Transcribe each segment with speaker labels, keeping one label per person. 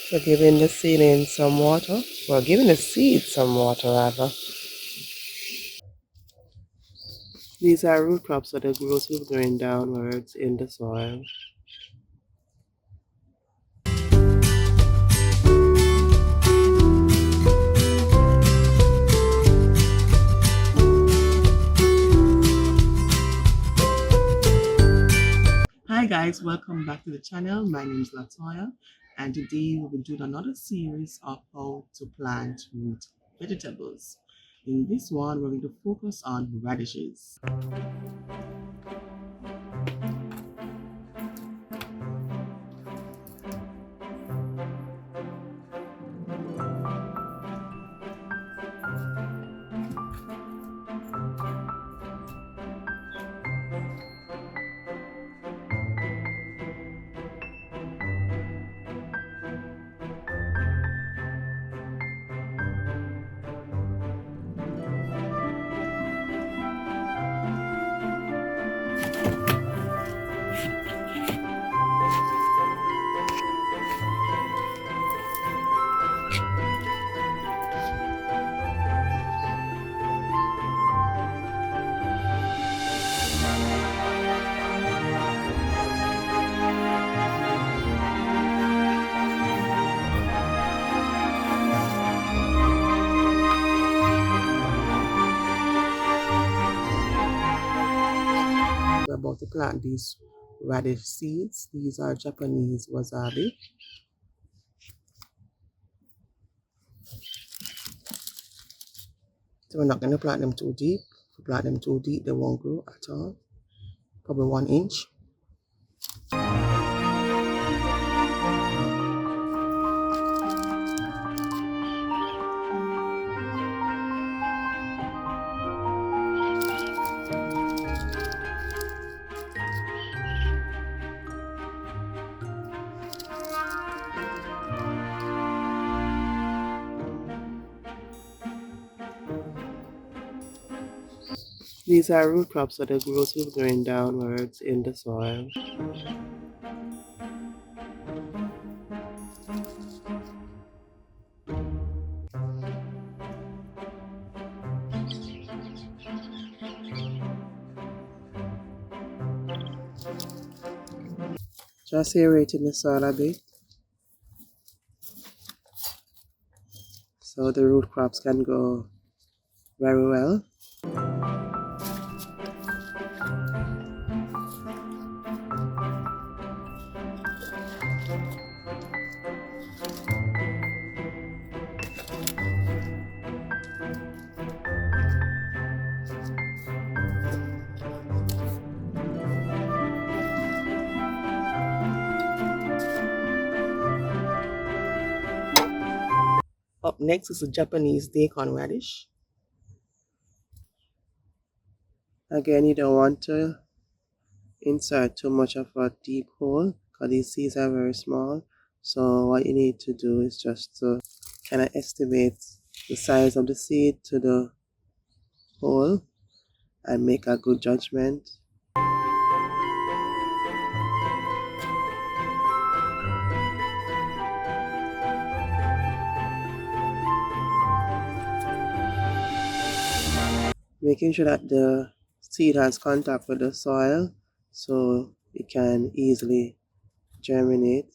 Speaker 1: So giving the seedling some water, well, giving the seed some water rather. These are root crops, so the roots will going downwards in the soil. Hi guys, welcome back to the channel. My name is Latoya, and today we'll be doing another series of how to plant root vegetables. In this one, we're going to focus on radishes. We're about to plant these radish seeds. These are Japanese wasabi. So we're not going to plant them too deep. If we plant them too deep, they won't grow at all. Probably 1 inch. These are root crops, so the roots will going downwards in the soil. Just aerating the soil a bit, so the root crops can go very well. Up next is the Japanese daikon radish. Again, you don't want to insert too much of a deep hole because these seeds are very small. So what you need to do is just to kind of estimate the size of the seed to the hole and make a good judgment. Making sure that the seed has contact with the soil so it can easily germinate.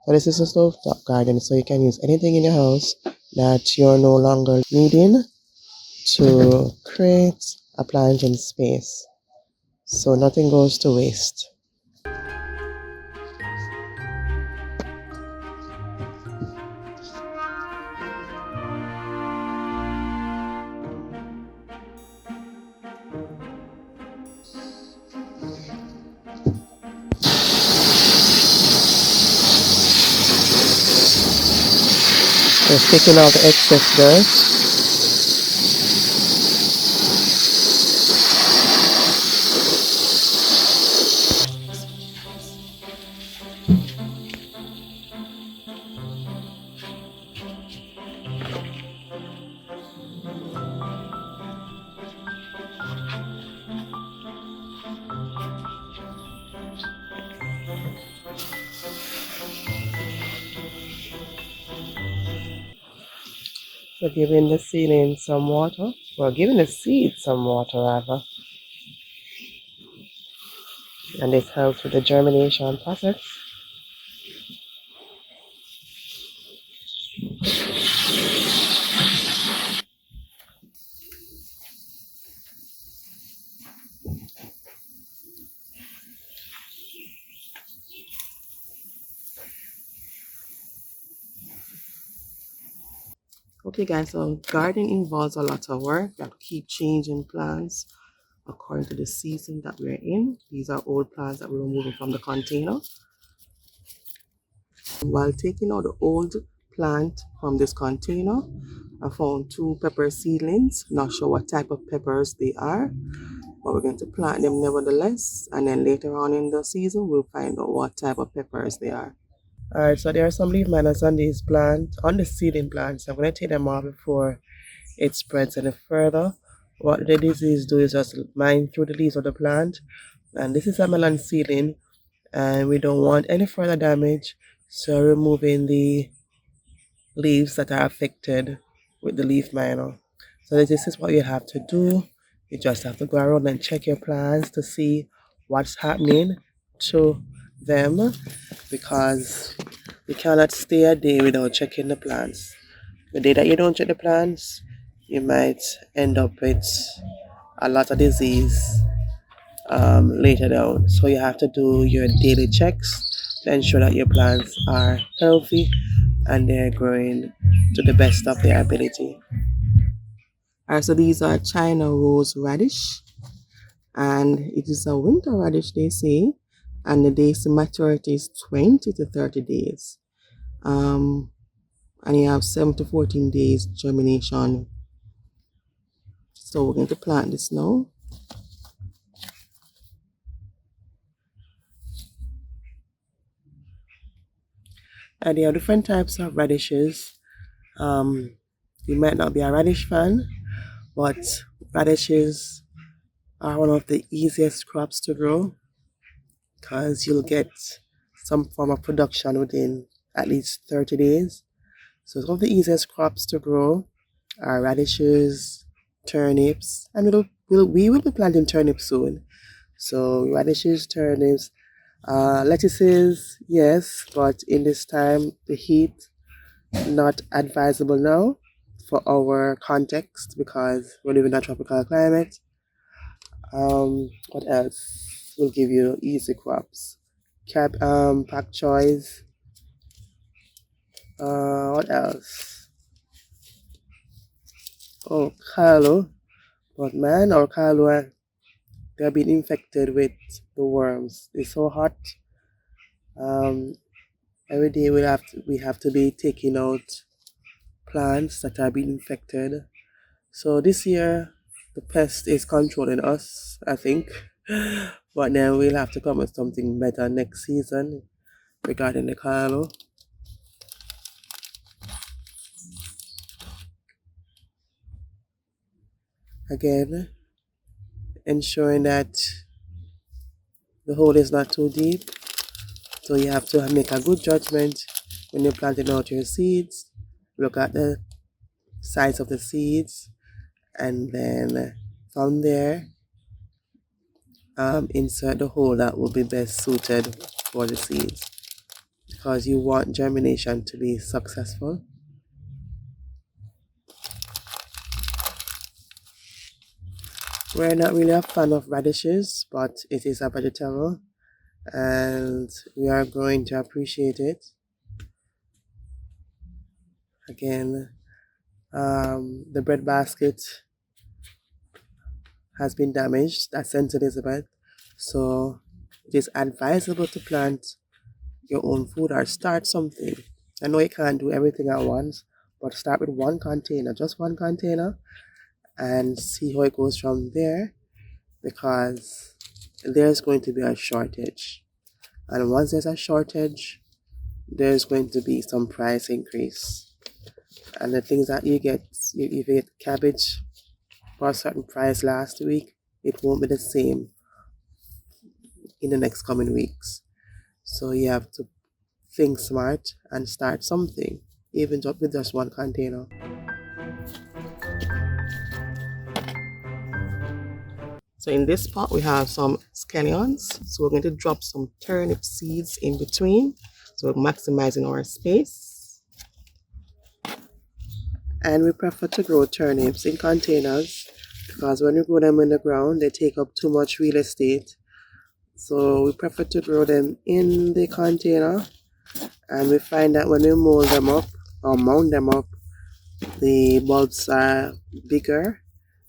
Speaker 1: So this is a stovetop garden, so you can use anything in your house that you're no longer needing to create a planting space, so nothing goes to waste. Just taking out the excess dirt. So giving the seedling some water, well, giving the seed some water rather, and this helps with the germination process. Okay guys, so gardening involves a lot of work. You have to keep changing plants according to the season that we're in. These are old plants that we're removing from the container. While taking out the old plant from this container, I found 2 pepper seedlings. Not sure what type of peppers they are, but we're going to plant them nevertheless. And then later on in the season, we'll find out what type of peppers they are. Alright, so there are some leaf miners on these plants, on the seedling plants. I'm going to take them off before it spreads any further. What the disease do is just mine through the leaves of the plant. And this is a melon seedling, and we don't want any further damage, so removing the leaves that are affected with the leaf miner. So this is what you have to do. You just have to go around and check your plants to see what's happening to them, because you cannot stay a day without checking the plants. The day that you don't check the plants, you might end up with a lot of disease later down. So you have to do your daily checks to ensure that your plants are healthy and they're growing to the best of their ability. Alright, so these are China rose radish, and it is a winter radish, they say, and the days to maturity is 20 to 30 days. And you have 7 to 14 days germination. So we're going to plant this now. And there are different types of radishes. You might not be a radish fan, but radishes are one of the easiest crops to grow because you'll get some form of production within at least 30 days. So some of the easiest crops to grow are radishes, turnips, and we will be planting turnips soon. So radishes, turnips, lettuces, yes, but in this time, the heat, not advisable now for our context because we live in a tropical climate. What else will give you easy crops? Pak choys. What else? Oh, Carlo. But man, our Carlo, they're being infected with the worms. It's so hot. Um, every day we have to be taking out plants that are being infected. So this year, the pest is controlling us, I think. But then we'll have to come with something better next season regarding the Carlo. Again, ensuring that the hole is not too deep. So you have to make a good judgment when you're planting out your seeds. Look at the size of the seeds, and then from there, insert the hole that will be best suited for the seeds, because you want germination to be successful. We're not really a fan of radishes, but it is a vegetable and we are going to appreciate it. Again, the bread basket has been damaged at St. Elizabeth, so it is advisable to plant your own food or start something. I know you can't do everything at once, But start with one container, just one container, and see how it goes from there, because there's going to be a shortage. And once there's a shortage, there's going to be some price increase. And the things that you get, if you get cabbage for a certain price last week, it won't be the same in the next coming weeks. So you have to think smart and start something, even just with just one container. So in this pot we have some scallions. So we're going to drop some turnip seeds in between. So we're maximizing our space. And we prefer to grow turnips in containers because when we grow them in the ground, they take up too much real estate. So we prefer to grow them in the container, and we find that when we mold them up or mount them up, the bulbs are bigger.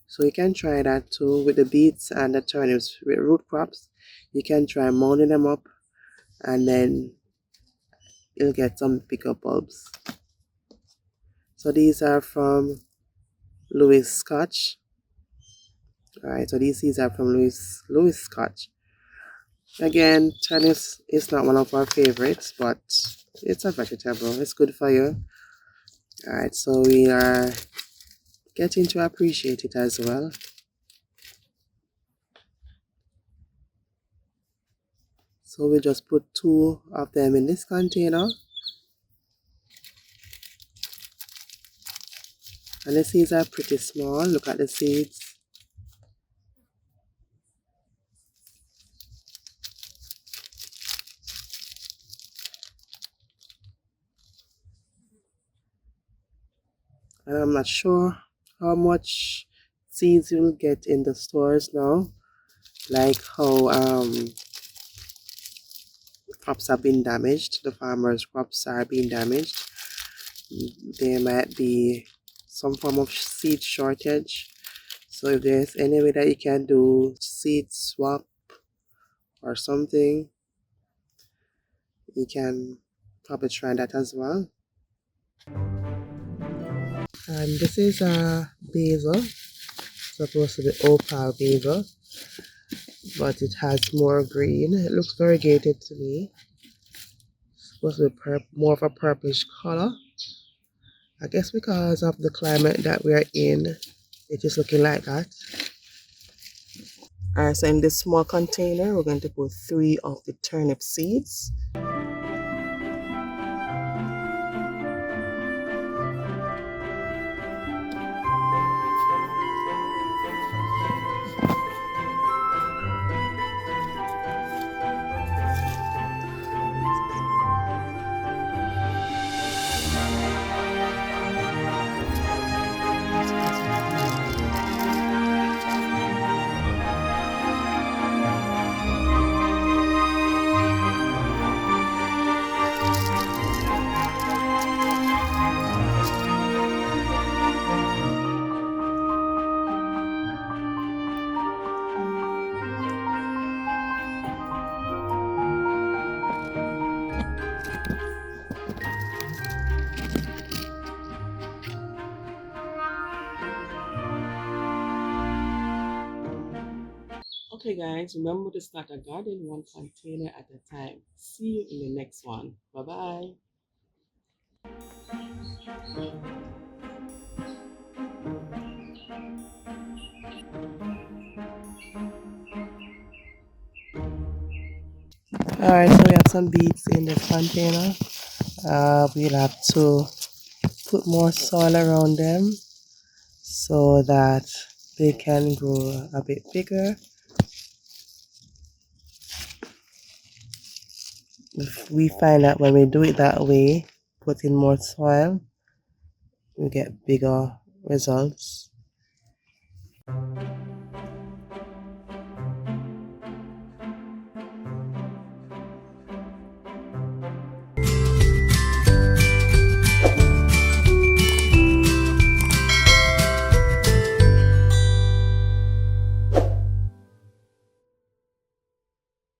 Speaker 1: So you can try that too with the beets and the turnips with root crops. You can try mounting them up, and then you'll get some bigger bulbs. So these are from Louis Scotch. Alright, so these seeds are from Louis Scotch. Again, turnips is not one of our favorites, but it's a vegetable. It's good for you. Alright, so we are getting to appreciate it as well. So we just put 2 of them in this container. And the seeds are pretty small. Look at the seeds. And I'm not sure how much seeds you will get in the stores now. Like how crops have been damaged. The farmers' crops are being damaged. There might be some form of seed shortage. So if there's any way that you can do seed swap or something, you can probably try that as well. And this is a basil, supposed to be opal basil, but it has more green. It looks variegated to me. It's supposed to be more of a purplish color. I guess because of the climate that we are in, it is looking like that. Alright, so in this small container, we're going to put 3 of the turnip seeds. Okay guys, remember to start a garden one container at a time. See you in the next one. Bye bye. Alright, so we have some beets in this container. We'll have to put more soil around them so that they can grow a bit bigger. We find that when we do it that way, put in more soil, we get bigger results.